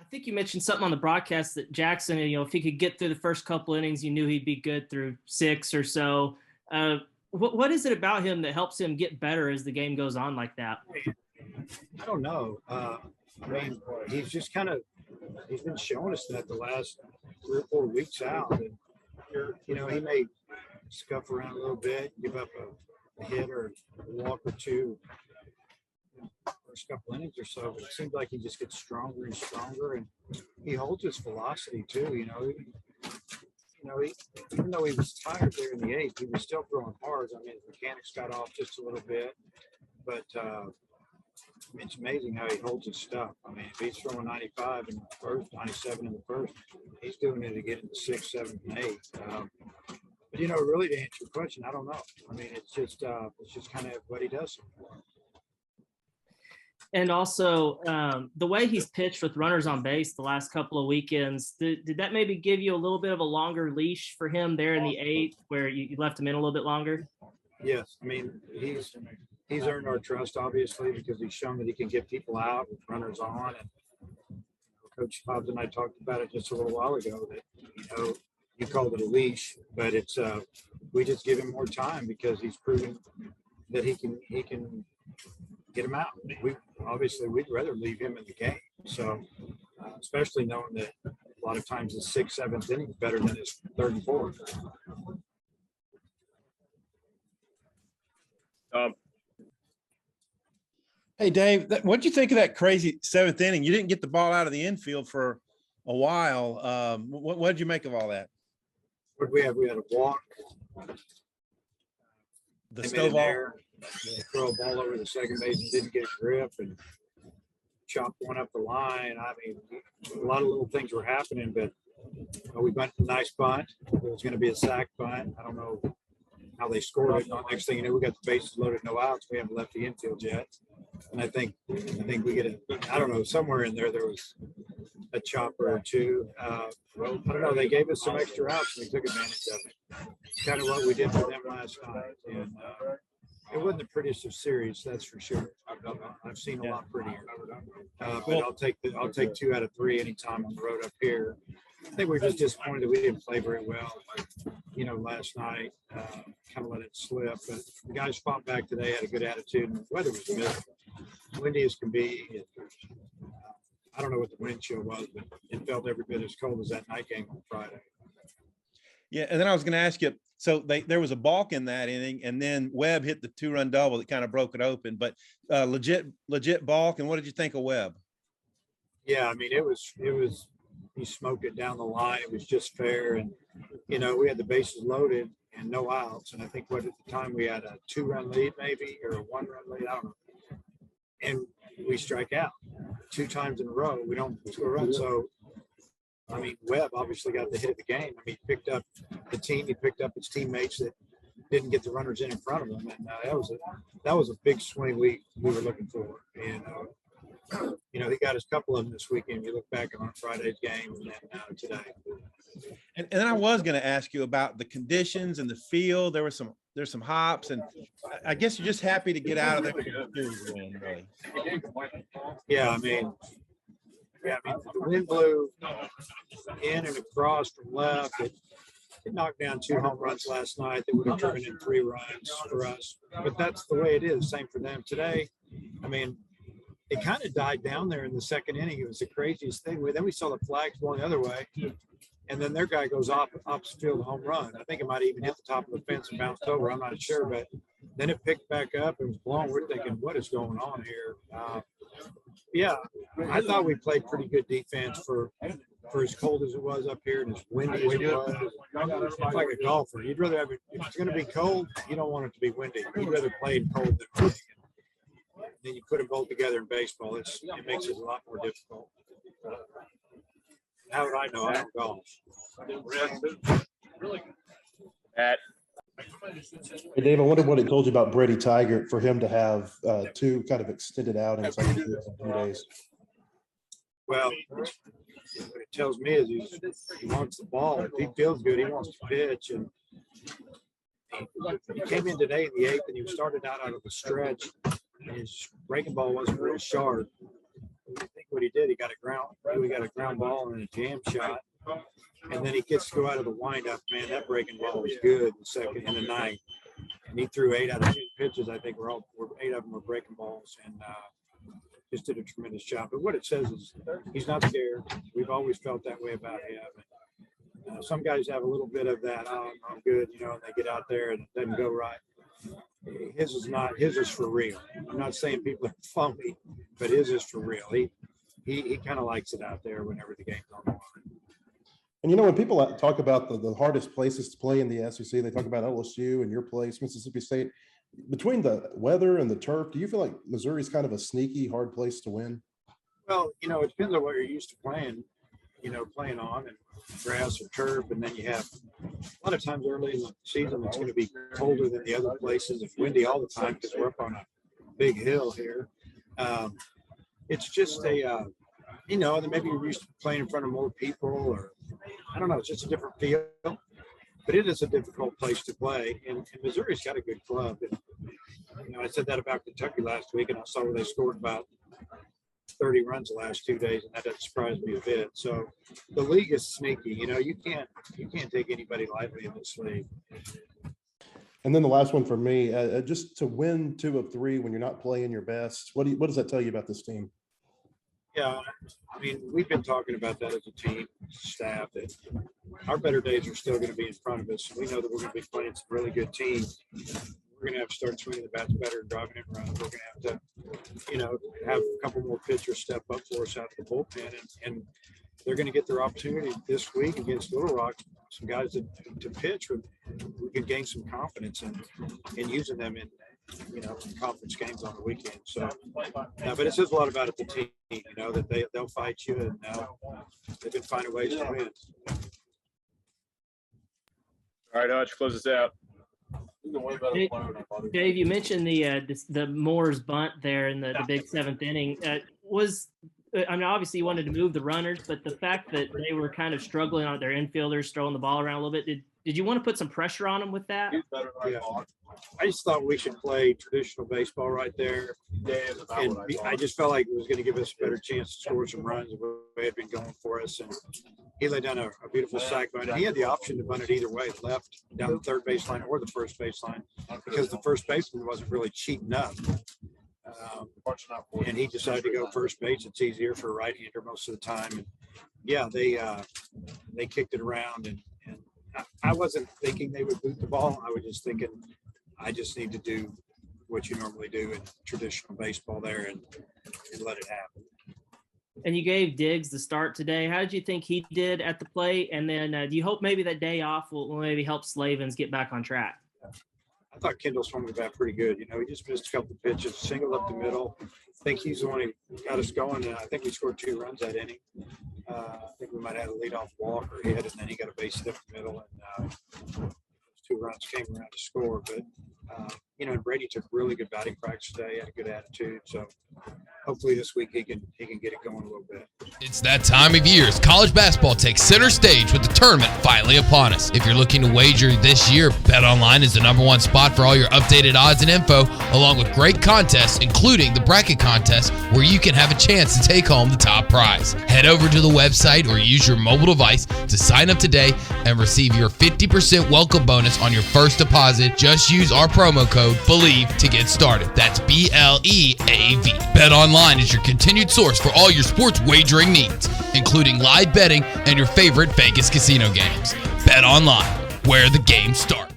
think you mentioned something on the broadcast that Jackson, if he could get through the first couple innings, you knew he'd be good through 6 or so. What is it about him that helps him get better as the game goes on like that? I don't know. He's just he's been showing us that the last 3 or 4 weeks out. And, he may scuff around a little bit, give up a hit or a walk or two first couple innings or so, but it seems like he just gets stronger and stronger, and he holds his velocity too. Even though he was tired there in the 8th, he was still throwing hard. His mechanics got off just a little bit, but it's amazing how he holds his stuff. If he's throwing 95 in the first, 97 in the first, he's doing it to get into 6, 7, and 8. But really, to answer your question, I don't know. It's just kind of what he does. And also, the way he's pitched with runners on base the last couple of weekends, did that maybe give you a little bit of a longer leash for him there in the 8th, where you left him in a little bit longer? Yes. He's earned our trust, obviously, because he's shown that he can get people out with runners on. And Coach Hobbs and I talked about it just a little while ago that, you called it a leash, but it's we just give him more time because he's proven that he can get him out. We'd rather leave him in the game. So, especially knowing that a lot of times his 6th, 7th inning is better than his 3rd and 4th. Hey, Dave, what did you think of that crazy 7th inning? You didn't get the ball out of the infield for a while. What did you make of all that? What did we have? We had a walk. The stove ball. Throw a ball over the second base and didn't get a grip and chopped one up the line. A lot of little things were happening, but we bunted a nice bunt. It was going to be a sack bunt. I don't know how they scored it. Next thing you know, we got the bases loaded, no outs. We haven't left the infield yet. And I think we get somewhere in there was a chopper or two. I don't know. They gave us some extra outs and we took advantage of it. It's kind of what we did for them last night. And it wasn't the prettiest of series, that's for sure. I've seen a lot prettier. But I'll take 2 out of 3 anytime on the road up here. I think we're just disappointed that we didn't play very well, last night. Kind of let it slip. But the guys fought back today, had a good attitude. And the weather was miserable. Windy as can be. I don't know what the wind chill was, but it felt every bit as cold as that night game on Friday. Yeah, and then I was going to ask you, so there was a balk in that inning, and then Webb hit the 2-run double that kind of broke it open. But legit balk. And what did you think of Webb? Yeah, it was. He smoked it down the line. It was just fair, and we had the bases loaded and no outs. And I think at the time we had a 2-run lead, maybe, or a 1-run lead. I don't know. And we strike out 2 times in a row. We don't score a run. So, Webb obviously got the hit of the game. He picked up the team. He picked up his teammates that didn't get the runners in front of him. And that was a big swing we were looking for. And, he got his couple of them this weekend. You look back on Friday's game and then today. And then I was going to ask you about the conditions and the field. There's some hops, and I guess you're just happy to get out of there. Really. Yeah, the wind blew in and across from left. It knocked down 2 home runs last night that would have driven in 3 runs for us. But that's the way it is. Same for them today. It kind of died down there in the 2nd inning. It was the craziest thing. Then we saw the flags going the other way, and then their guy goes opposite field home run. I think it might even hit the top of the fence and bounced over. I'm not sure, but then it picked back up and was blown. We're thinking, what is going on here? I thought we played pretty good defense for as cold as it was up here and as windy as it was. It's like a golfer. You'd rather have it, if it's going to be cold, you don't want it to be windy. You'd rather play in cold than windy. Then you put them both together in baseball. It makes it a lot more difficult. How would I know? I don't golf. Hey, Dave, I wonder what it told you about Brady Tigert for him to have 2 kind of extended outings in 2 days. Well, what it tells me is he wants the ball. If he feels good, he wants to pitch. And he came in today in the 8th, and he started out of a stretch. His breaking ball wasn't very sharp. I think what he did. He got a ground ball and a jam shot. And then he gets to go out of the windup. Man, that breaking ball was good in the ninth. And he threw 8 out of 10 pitches. I think 8 of them were breaking balls, and just did a tremendous job. But what it says is he's not scared. We've always felt that way about him. And, some guys have a little bit of that, oh, I'm good, and they get out there and it doesn't go right. His is not. His is for real. I'm not saying people are phony, but his is for real. He kind of likes it out there whenever the game's on the line. And when people talk about the hardest places to play in the SEC, they talk about LSU and your place, Mississippi State. Between the weather and the turf, do you feel like Missouri's kind of a sneaky, hard place to win? Well, it depends on what you're used to playing, playing on, and grass or turf. And then you have a lot of times early in the season, it's going to be colder than the other places. It's windy all the time because we're up on a big hill here. It's just then maybe you're used to playing in front of more people, or I don't know, it's just a different feel. But it is a difficult place to play, and Missouri's got a good club. And, I said that about Kentucky last week, and I saw where they scored about 30 runs the last 2 days, and that doesn't surprise me a bit. So the league is sneaky. You can't take anybody lightly in this league. And then the last one for me, just to win 2 of 3 when you're not playing your best. What does that tell you about this team? Yeah, we've been talking about that as a team, staff, that our better days are still going to be in front of us. We know that we're going to be playing some really good teams. We're going to have to start swinging the bats better and driving it around. We're going to have to, have a couple more pitchers step up for us out of the bullpen, and they're going to get their opportunity this week against Little Rock. Some guys to pitch, we can gain some confidence in using them in conference games on the weekend. So, but it says a lot about the team, that they'll fight you, and they can find ways to win. All right, Hutch, close us out. Dave, you mentioned the Moore's bunt there in the big 7th inning. Obviously you wanted to move the runners, but the fact that they were kind of struggling on their infielders, throwing the ball around a little bit, did you want to put some pressure on them with that? Yeah. I just thought we should play traditional baseball right there. And I just felt like it was going to give us a better chance to score some runs the way it had been going for us. And he laid down a beautiful sack bunt. He had the option to bunt it either way, left, down the third baseline, or the first baseline, because the first baseman wasn't really cheating up. And he decided to go first base. It's easier for a right-hander most of the time. And yeah, they kicked it around, and I wasn't thinking they would boot the ball. I was just thinking I just need to do what you normally do in traditional baseball there and let it happen. And you gave Diggs the start today. How did you think he did at the plate? And then do you hope maybe that day off will maybe help Slavens get back on track? I thought Kendall swung the bat pretty good. He just missed a couple of pitches, single up the middle. I think he's the one who got us going, and I think we scored 2 runs that inning. I think we might have had a leadoff walk or hit, and then he got a base hit up the middle, and those 2 runs came around to score. But and Brady took really good batting practice today, had a good attitude. So hopefully this week he can get it going a little bit. It's that time of year as college basketball takes center stage with the tournament finally upon us. If you're looking to wager this year, BetOnline is the #1 spot for all your updated odds and info, along with great contests, including the bracket contest, where you can have a chance to take home the top prize. Head over to the website or use your mobile device to sign up today and receive your 50% welcome bonus on your first deposit. Just use our promo code BELIEVE to get started. That's BLEAV. BetOnline is your continued source for all your sports wagering needs, including live betting and your favorite Vegas casino games. BetOnline, where the game starts.